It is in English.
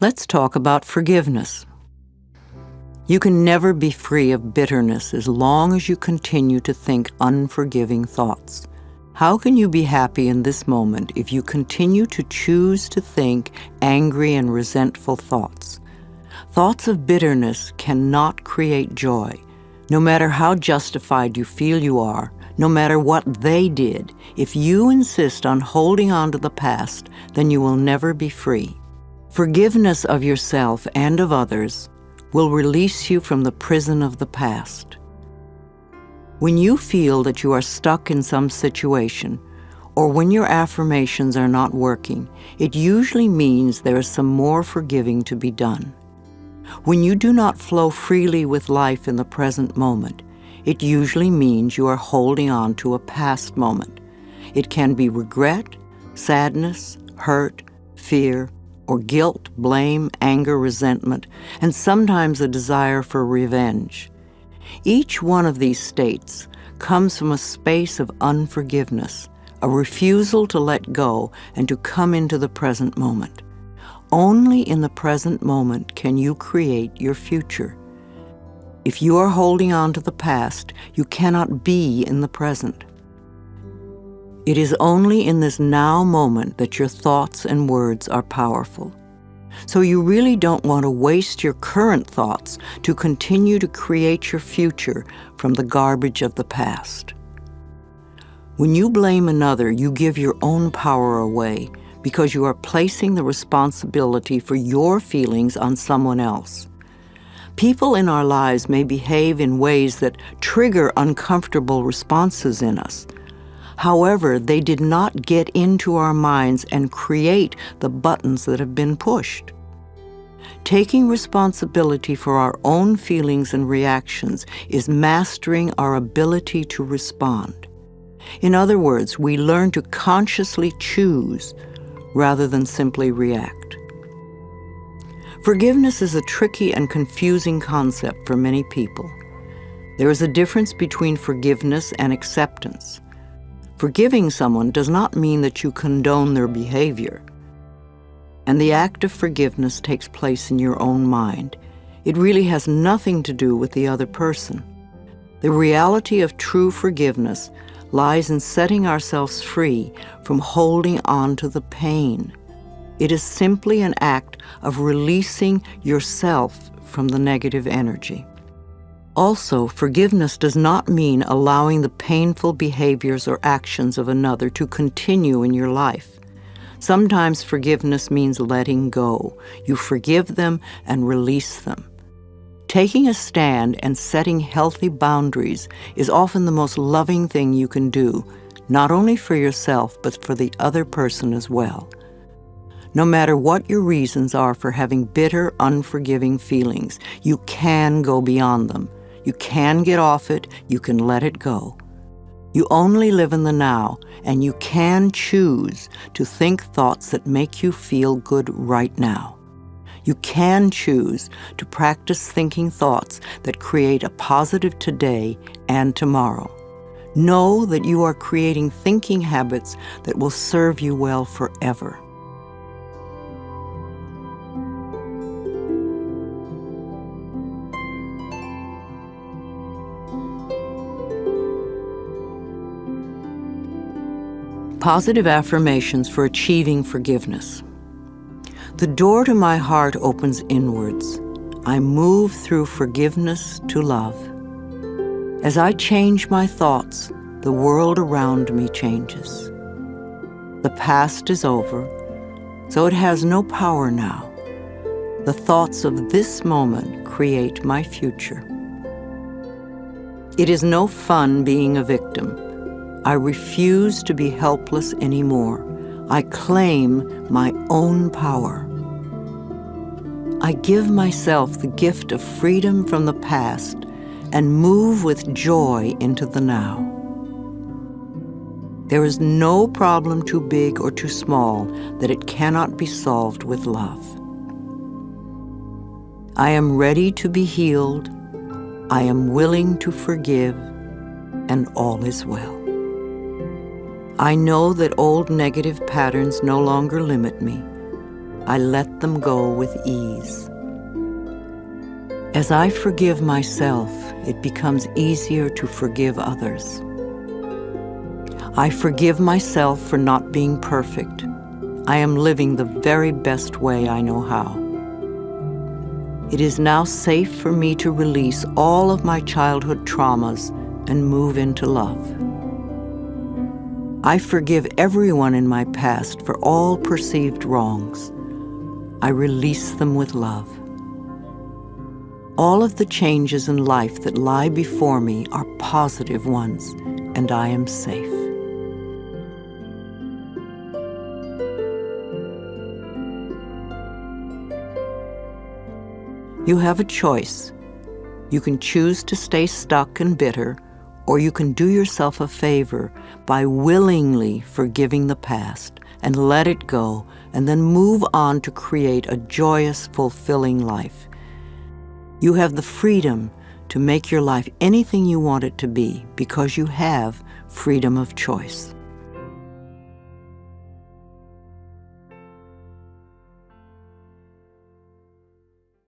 Let's talk about forgiveness. You can never be free of bitterness as long as you continue to think unforgiving thoughts. How can you be happy in this moment if you continue to choose to think angry and resentful thoughts? Thoughts of bitterness cannot create joy. No matter how justified you feel you are, no matter what they did, if you insist on holding on to the past, then you will never be free. Forgiveness of yourself and of others will release you from the prison of the past. When you feel that you are stuck in some situation, or when your affirmations are not working, it usually means there is some more forgiving to be done. When you do not flow freely with life in the present moment, it usually means you are holding on to a past moment. It can be regret, sadness, hurt, fear, or guilt, blame, anger, resentment, and sometimes a desire for revenge. Each one of these states comes from a space of unforgiveness, a refusal to let go and to come into the present moment. Only in the present moment can you create your future. If you are holding on to the past, you cannot be in the present. It is only in this now moment that your thoughts and words are powerful. So you really don't want to waste your current thoughts to continue to create your future from the garbage of the past. When you blame another, you give your own power away because you are placing the responsibility for your feelings on someone else. People in our lives may behave in ways that trigger uncomfortable responses in us. However, they did not get into our minds and create the buttons that have been pushed. Taking responsibility for our own feelings and reactions is mastering our ability to respond. In other words, we learn to consciously choose rather than simply react. Forgiveness is a tricky and confusing concept for many people. There is a difference between forgiveness and acceptance. Forgiving someone does not mean that you condone their behavior. And the act of forgiveness takes place in your own mind. It really has nothing to do with the other person. The reality of true forgiveness lies in setting ourselves free from holding on to the pain. It is simply an act of releasing yourself from the negative energy. Also, forgiveness does not mean allowing the painful behaviors or actions of another to continue in your life. Sometimes forgiveness means letting go. You forgive them and release them. Taking a stand and setting healthy boundaries is often the most loving thing you can do, not only for yourself, but for the other person as well. No matter what your reasons are for having bitter, unforgiving feelings, you can go beyond them. You can get off it, you can let it go. You only live in the now, and you can choose to think thoughts that make you feel good right now. You can choose to practice thinking thoughts that create a positive today and tomorrow. Know that you are creating thinking habits that will serve you well forever. Positive affirmations for achieving forgiveness. The door to my heart opens inwards. I move through forgiveness to love. As I change my thoughts, the world around me changes. The past is over, so it has no power now. The thoughts of this moment create my future. It is no fun being a victim. I refuse to be helpless anymore. I claim my own power. I give myself the gift of freedom from the past and move with joy into the now. There is no problem too big or too small that it cannot be solved with love. I am ready to be healed. I am willing to forgive, and all is well. I know that old negative patterns no longer limit me. I let them go with ease. As I forgive myself, it becomes easier to forgive others. I forgive myself for not being perfect. I am living the very best way I know how. It is now safe for me to release all of my childhood traumas and move into love. I forgive everyone in my past for all perceived wrongs. I release them with love. All of the changes in life that lie before me are positive ones, and I am safe. You have a choice. You can choose to stay stuck and bitter, or you can do yourself a favor by willingly forgiving the past and let it go, and then move on to create a joyous, fulfilling life. You have the freedom to make your life anything you want it to be because you have freedom of choice.